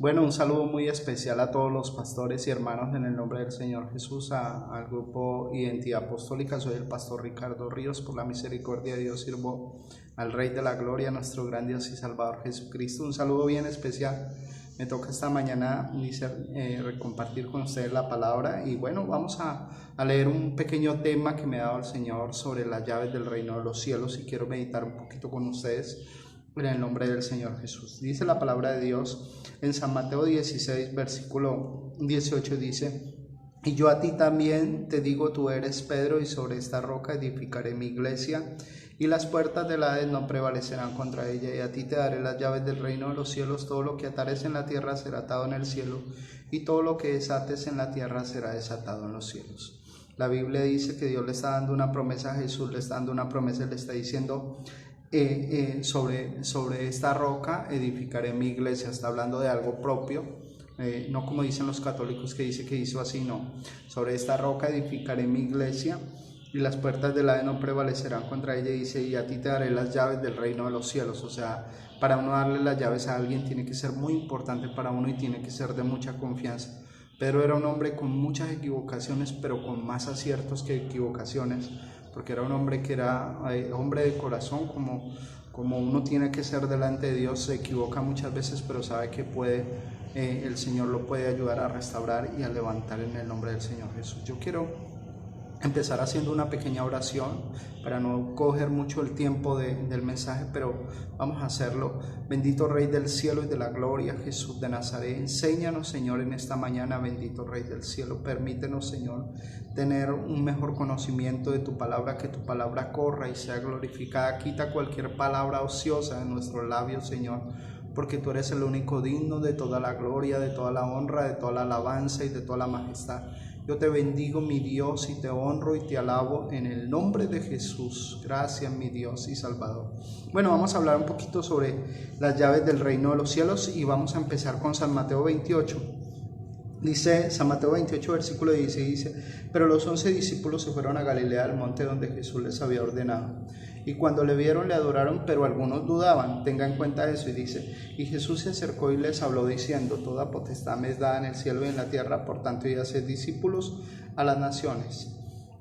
Bueno, un saludo muy especial a todos los pastores y hermanos en el nombre del Señor Jesús, al grupo Identidad Apostólica. Soy el pastor Ricardo Ríos. Por la misericordia de Dios sirvo al Rey de la Gloria, nuestro gran Dios y Salvador Jesucristo. Un saludo bien especial. Me toca esta mañana compartir con ustedes la palabra y bueno, vamos a leer un pequeño tema que me ha dado el Señor sobre las llaves del reino de los cielos y quiero meditar un poquito con ustedes en el nombre del Señor Jesús. Dice la palabra de Dios en San Mateo 16, versículo 18, dice: y yo a ti también te digo, tú eres Pedro, y sobre esta roca edificaré mi iglesia, y las puertas del Hades no prevalecerán contra ella. Y a ti te daré las llaves del reino de los cielos. Todo lo que atares en la tierra será atado en el cielo, y todo lo que desates en la tierra será desatado en los cielos. La Biblia dice que Dios le está dando una promesa a Jesús, le está dando una promesa, le está diciendo: sobre esta roca edificaré mi iglesia. Está hablando de algo propio, no como dicen los católicos que dice que hizo así, no. Sobre esta roca edificaré mi iglesia, y las puertas del Hades no prevalecerán contra ella. Dice: y a ti te daré las llaves del reino de los cielos. O sea, para uno darle las llaves a alguien tiene que ser muy importante para uno y tiene que ser de mucha confianza. Pedro era un hombre con muchas equivocaciones, pero con más aciertos que equivocaciones, porque era un hombre que era hombre de corazón, como uno tiene que ser delante de Dios. Se equivoca muchas veces, pero sabe que el Señor lo puede ayudar a restaurar y a levantar en el nombre del Señor Jesús. Yo quiero empezar haciendo una pequeña oración para no coger mucho el tiempo del mensaje, pero vamos a hacerlo. Bendito Rey del cielo y de la gloria, Jesús de Nazaret, enséñanos, Señor, en esta mañana. Bendito Rey del cielo, permítenos, Señor, tener un mejor conocimiento de tu palabra, que tu palabra corra y sea glorificada. Quita cualquier palabra ociosa de nuestros labios, Señor, porque tú eres el único digno de toda la gloria, de toda la honra, de toda la alabanza y de toda la majestad. Yo te bendigo, mi Dios, y te honro y te alabo en el nombre de Jesús. Gracias, mi Dios y Salvador. Bueno, vamos a hablar un poquito sobre las llaves del reino de los cielos y vamos a empezar con San Mateo 28. Dice San Mateo 28, versículo 16, dice: pero los 11 discípulos se fueron a Galilea, al monte donde Jesús les había ordenado. Y cuando le vieron, le adoraron, pero algunos dudaban. Tenga en cuenta eso. Y dice: y Jesús se acercó y les habló diciendo: toda potestad me es dada en el cielo y en la tierra, por tanto, id a hacer discípulos a las naciones.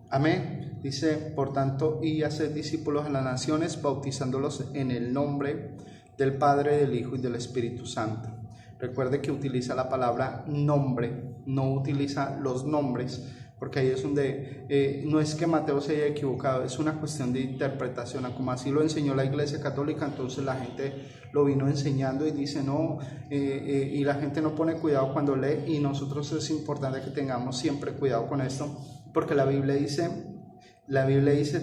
Amén. Dice: por tanto, id a hacer discípulos a las naciones, bautizándolos en el nombre del Padre, del Hijo y del Espíritu Santo. Recuerde que utiliza la palabra nombre, no utiliza los nombres, porque ahí es donde no es que Mateo se haya equivocado, es una cuestión de interpretación. Como así lo enseñó la Iglesia Católica, entonces la gente lo vino enseñando y dice no, y la gente no pone cuidado cuando lee, y nosotros es importante que tengamos siempre cuidado con esto, porque la Biblia dice: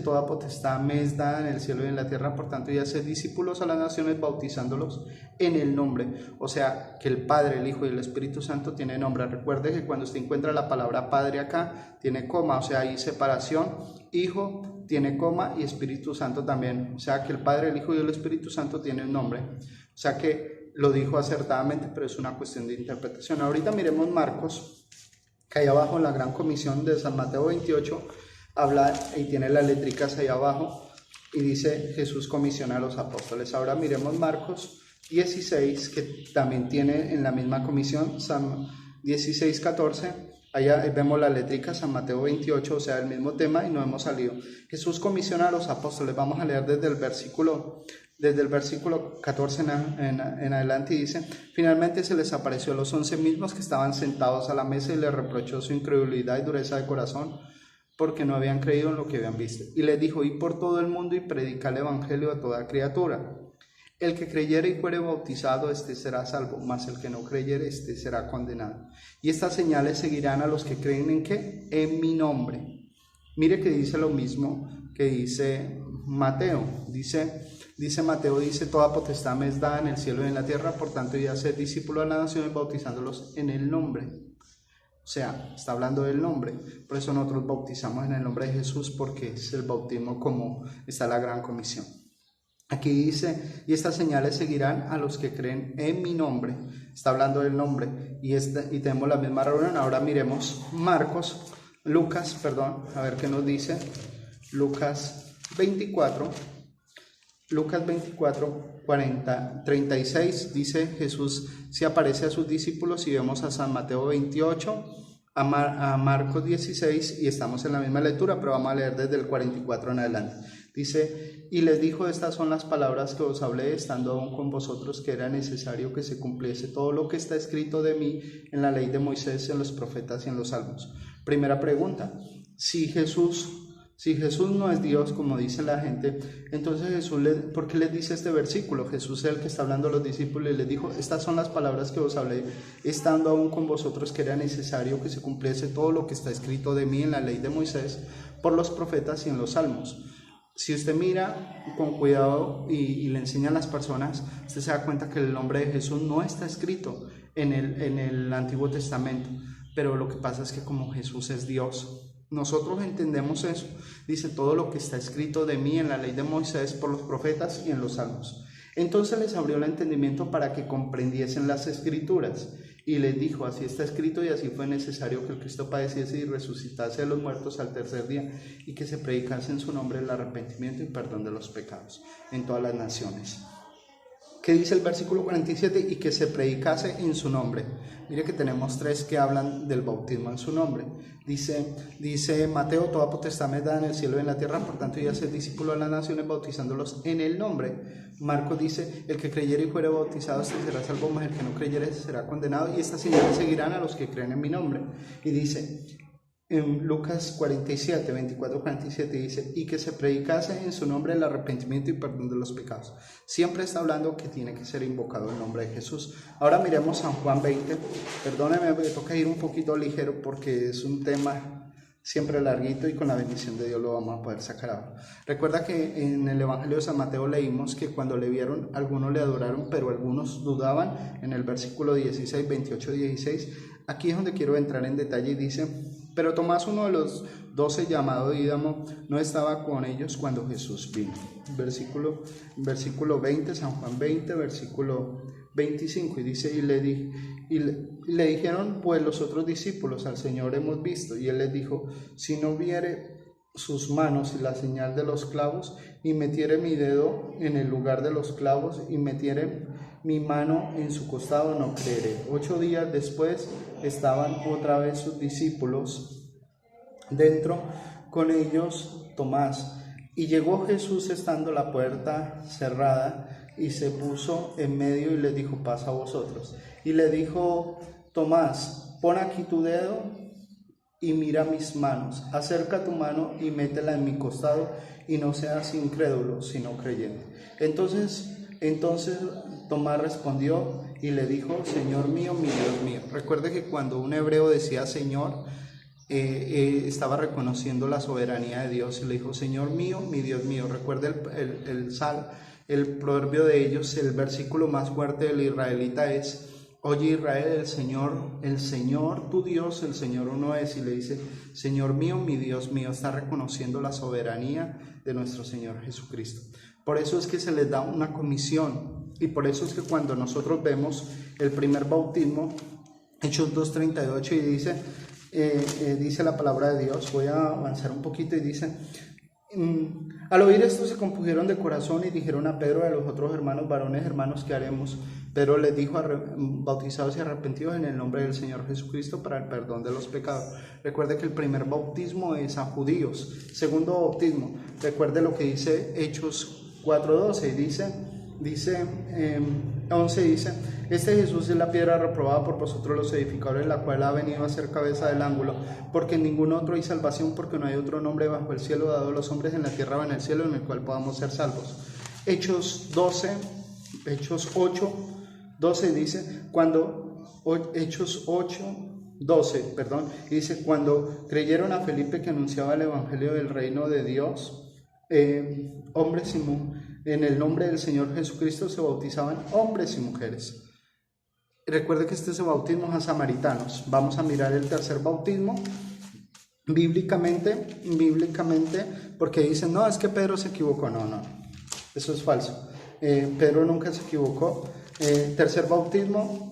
toda potestad me es dada en el cielo y en la tierra, por tanto, y hacer discípulos a las naciones, bautizándolos en el nombre. O sea, que el Padre, el Hijo y el Espíritu Santo tienen nombre. Recuerde que cuando usted encuentra la palabra Padre acá, tiene coma, o sea, hay separación. Hijo tiene coma y Espíritu Santo también. O sea, que el Padre, el Hijo y el Espíritu Santo tienen nombre. O sea, que lo dijo acertadamente, pero es una cuestión de interpretación. Ahorita miremos Marcos, que ahí abajo en la Gran Comisión de San Mateo 28, habla y tiene las letricas ahí abajo y dice: Jesús comisiona a los apóstoles. Ahora miremos Marcos 16, que también tiene en la misma comisión, San 16, 14, allá vemos las letricas, San Mateo 28, o sea, el mismo tema, y no hemos salido. Jesús comisiona a los apóstoles. Vamos a leer desde el versículo 14 en adelante, y dice: finalmente se les apareció a los 11 mismos que estaban sentados a la mesa, y les reprochó su incredulidad y dureza de corazón, porque no habían creído en lo que habían visto. Y les dijo: id por todo el mundo y predicad el evangelio a toda criatura. El que creyere y fuere bautizado, este será salvo, mas el que no creyere, este será condenado. Y estas señales seguirán a los que creen ¿en qué? En mi nombre. Mire que dice lo mismo que dice Mateo. Dice Mateo, toda potestad me es dada en el cielo y en la tierra, por tanto, id a ser discípulos de las naciones, bautizándolos en el nombre. O sea, está hablando del nombre. Por eso nosotros bautizamos en el nombre de Jesús, porque es el bautismo como está la Gran Comisión. Aquí dice: y estas señales seguirán a los que creen en mi nombre. Está hablando del nombre. Y tenemos la misma reunión. Ahora miremos Lucas, a ver qué nos dice. Lucas 24, 36 dice Jesús se aparece a sus discípulos y vemos a San Mateo 28, a Marcos 16 y estamos en la misma lectura, pero vamos a leer desde el 44 en adelante. Dice, y les dijo, estas son las palabras que os hablé estando aún con vosotros, que era necesario que se cumpliese todo lo que está escrito de mí en la ley de Moisés, en los profetas y en los salmos. Primera pregunta, si Jesús no es Dios, como dice la gente, entonces ¿por qué les dice este versículo? Jesús es el que está hablando a los discípulos y les dijo, estas son las palabras que os hablé estando aún con vosotros, que era necesario que se cumpliese todo lo que está escrito de mí en la ley de Moisés, por los profetas y en los salmos. Si usted mira con cuidado y le enseña a las personas, usted se da cuenta que el nombre de Jesús no está escrito en el Antiguo Testamento, pero lo que pasa es que como Jesús es Dios, nosotros entendemos eso. Dice, todo lo que está escrito de mí en la ley de Moisés, por los profetas y en los salmos. Entonces les abrió el entendimiento para que comprendiesen las escrituras y les dijo, así está escrito y así fue necesario que el Cristo padeciese y resucitase de los muertos al tercer día y que se predicase en su nombre el arrepentimiento y perdón de los pecados en todas las naciones. ¿Qué dice el versículo 47? Y que se predicase en su nombre. Mire que tenemos 3 que hablan del bautismo en su nombre. Dice Mateo, toda potestad me da en el cielo y en la tierra, por tanto, y hacer discípulos de las naciones, bautizándolos en el nombre. Marcos dice, el que creyere y fuere bautizado, este será salvo, mas el que no creyere será condenado, y estas señales seguirán a los que creen en mi nombre. Y dice, en Lucas 47, 24, 47 dice, y que se predicase en su nombre el arrepentimiento y perdón de los pecados. Siempre está hablando que tiene que ser invocado el nombre de Jesús. Ahora miremos San Juan 20. Perdóneme, me toca ir un poquito ligero porque es un tema siempre larguito y con la bendición de Dios lo vamos a poder sacar ahora. Recuerda que en el Evangelio de San Mateo leímos que cuando le vieron, algunos le adoraron, pero algunos dudaban, en el versículo 16, 28, 16. Aquí es donde quiero entrar en detalle y dice, pero Tomás, uno de los 12 llamado Dídamo, no estaba con ellos cuando Jesús vino. Versículo 20, San Juan 20, versículo 25, y dice, y le dijeron pues los otros discípulos, al Señor hemos visto, y él les dijo, si no viere sus manos y la señal de los clavos, y metiere mi dedo en el lugar de los clavos, y metiere mi mano en su costado, no creeré. 8 días después estaban otra vez sus discípulos dentro, con ellos Tomás. Y llegó Jesús estando la puerta cerrada, y se puso en medio y les dijo, pasa a vosotros. Y le dijo Tomás, pon aquí tu dedo y mira mis manos, acerca tu mano y métela en mi costado, y no seas incrédulo, sino creyente. Entonces Tomás respondió y le dijo, Señor mío, mi Dios mío. Recuerde que cuando un hebreo decía Señor, estaba reconociendo la soberanía de Dios, y le dijo, Señor mío, mi Dios mío. Recuerde el proverbio de ellos, el versículo más fuerte del israelita es, oye Israel, el Señor tu Dios, el Señor uno es, y le dice, Señor mío, mi Dios mío. Está reconociendo la soberanía de nuestro Señor Jesucristo. Por eso es que se les da una comisión, y por eso es que cuando nosotros vemos el primer bautismo, Hechos 2:38, y dice la palabra de Dios, voy a avanzar un poquito, y dice, al oír esto se compusieron de corazón y dijeron a Pedro y a los otros hermanos varones, hermanos, ¿qué haremos? Pedro les dijo, bautizados y arrepentidos en el nombre del Señor Jesucristo para el perdón de los pecados. Recuerde que el primer bautismo es a judíos. Segundo bautismo, recuerde lo que dice Hechos 4:12, dice 11, dice, este Jesús es la piedra reprobada por vosotros los edificadores, la cual ha venido a ser cabeza del ángulo, porque en ningún otro hay salvación, porque no hay otro nombre bajo el cielo dado a los hombres en la tierra o en el cielo en el cual podamos ser salvos. Hechos 8:12 dice, Hechos 8:12, dice, cuando creyeron a Felipe que anunciaba el evangelio del reino de Dios, hombres y mujeres, en el nombre del Señor Jesucristo se bautizaban hombres y mujeres. Recuerde que este es el bautismo a samaritanos. Vamos a mirar el tercer bautismo bíblicamente, porque dicen, no, es que Pedro se equivocó. No, eso es falso. Pedro nunca se equivocó. Tercer bautismo,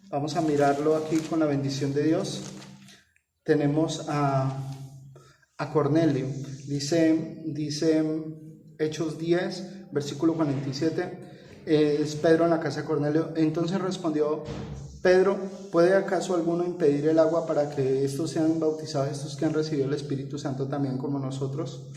vamos a mirarlo aquí con la bendición de Dios. Tenemos a Cornelio. Dice Hechos 10, versículo 47, es Pedro en la casa de Cornelio. Entonces respondió Pedro: ¿puede acaso alguno impedir el agua para que estos sean bautizados, estos que han recibido el Espíritu Santo también como nosotros?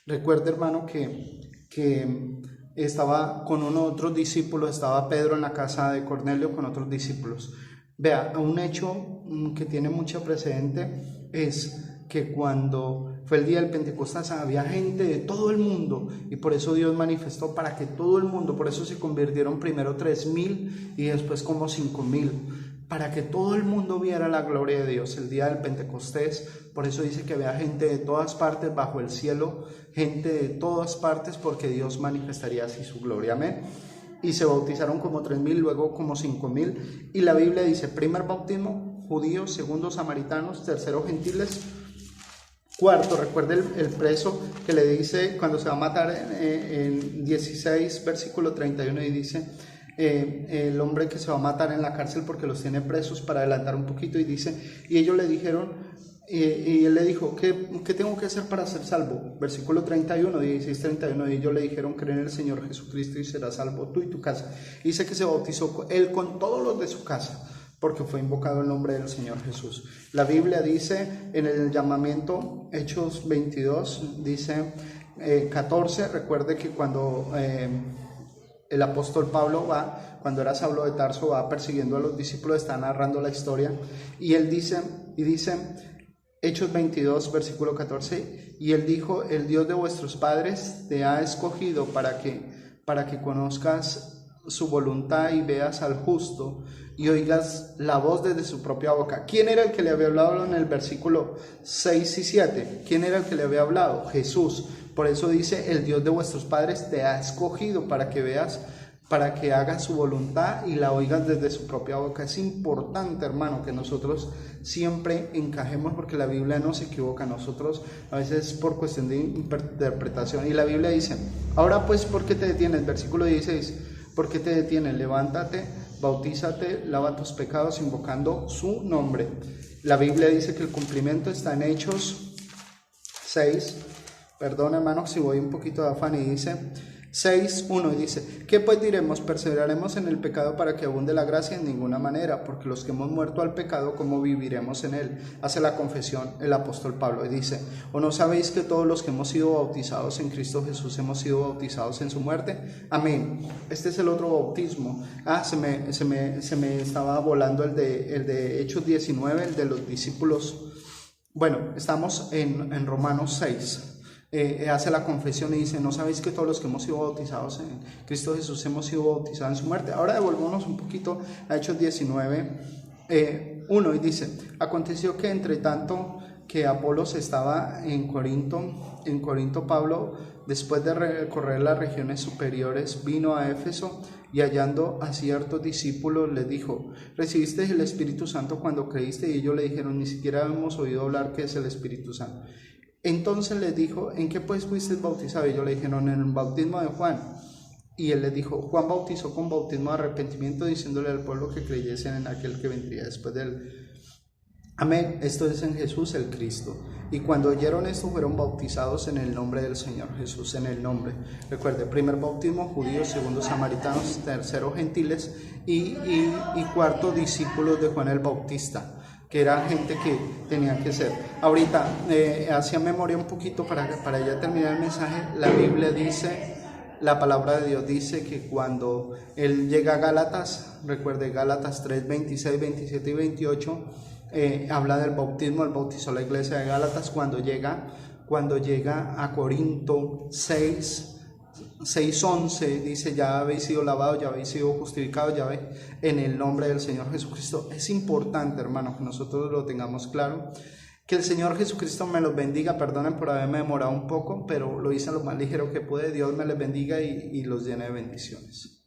Recuerde, hermano, que estaba con otros discípulos, estaba Pedro en la casa de Cornelio con otros discípulos. Vea, un hecho que tiene mucho precedente es que cuando fue el día del Pentecostés había gente de todo el mundo, y por eso Dios manifestó para que todo el mundo, por eso se convirtieron primero 3,000 y después como 5,000, para que todo el mundo viera la gloria de Dios el día del Pentecostés. Por eso dice que había gente de todas partes bajo el cielo, gente de todas partes, porque Dios manifestaría así su gloria, amén. Y se bautizaron como 3,000, luego como 5,000, y la Biblia dice: primer bautismo, judíos; segundo, samaritanos; tercero, gentiles; cuarto, recuerde el preso que le dice cuando se va a matar en 16, versículo 31, y dice el hombre que se va a matar en la cárcel porque los tiene presos, para adelantar un poquito, y dice: y ellos le dijeron, y él le dijo: ¿qué tengo que hacer para ser salvo? Versículo 31, 16, 31, y ellos le dijeron: cree en el Señor Jesucristo y serás salvo tú y tu casa. Y dice que se bautizó él con todos los de su casa, porque fue invocado el nombre del Señor Jesús. La Biblia dice en el llamamiento, Hechos 22, dice 14, recuerde que cuando el apóstol Pablo cuando era Saulo de Tarso, va persiguiendo a los discípulos, está narrando la historia, y él dice, Hechos 22, versículo 14, y él dijo: el Dios de vuestros padres te ha escogido para que conozcas su voluntad y veas al justo y oigas la voz desde su propia boca. ¿Quién era el que le había hablado en el versículo 6 y 7? ¿Quién era el que le había hablado? Jesús. Por eso dice: el Dios de vuestros padres te ha escogido para que veas, para que hagas su voluntad y la oigas desde su propia boca. Es importante, hermano, que nosotros siempre encajemos, porque la Biblia no se equivoca. Nosotros a veces por cuestión de interpretación, y la Biblia dice: ahora pues, ¿por qué te detienes? Versículo 16, ¿por qué te detienes? Levántate, bautízate, lava tus pecados invocando su nombre. La Biblia dice que el cumplimiento está en Hechos 6, perdón, hermano, si voy un poquito de afán, y dice 6:1, y dice: ¿qué pues diremos? ¿Perseveraremos en el pecado para que abunde la gracia? En ninguna manera, porque los que hemos muerto al pecado, ¿cómo viviremos en él? Hace la confesión el apóstol Pablo y dice: ¿o no sabéis que todos los que hemos sido bautizados en Cristo Jesús hemos sido bautizados en su muerte? Amén. Este es el otro bautismo. Se me estaba volando el de Hechos 19, el de los discípulos. Bueno, estamos en Romanos 6. Hace la confesión y dice: ¿no sabéis que todos los que hemos sido bautizados en Cristo Jesús hemos sido bautizados en su muerte? Ahora devolvámonos un poquito a Hechos 19, 1, y dice: aconteció que entre tanto que Apolos estaba en Corinto, Pablo, después de recorrer las regiones superiores, vino a Éfeso, y hallando a ciertos discípulos les dijo: ¿recibisteis el Espíritu Santo cuando creíste? Y ellos le dijeron: ni siquiera hemos oído hablar qué es el Espíritu Santo. Entonces les dijo: ¿en qué pues fuisteis bautizados? Y ellos le dijeron: en el bautismo de Juan. Y él les dijo: Juan bautizó con bautismo de arrepentimiento, diciéndole al pueblo que creyesen en aquel que vendría después de él. Amén. Esto es en Jesús el Cristo. Y cuando oyeron esto, fueron bautizados en el nombre del Señor Jesús, en el nombre. Recuerde: primer bautismo, judíos; segundo, samaritanos; tercero, gentiles; y cuarto, discípulos de Juan el Bautista, que era gente que tenía que ser. Ahorita, hacía memoria un poquito para ya terminar el mensaje. La Biblia dice, la palabra de Dios dice que cuando él llega a Gálatas, recuerde Gálatas 3, 26, 27 y 28, habla del bautismo. Él bautizó la iglesia de Gálatas. Cuando llega a Corinto 6:11, dice: ya habéis sido lavados, ya habéis sido justificados, ya habéis, en el nombre del Señor Jesucristo. Es importante, hermano, que nosotros lo tengamos claro. Que el Señor Jesucristo me los bendiga. Perdonen por haberme demorado un poco, pero lo hice lo más ligero que pude. Dios me les bendiga y los llene de bendiciones.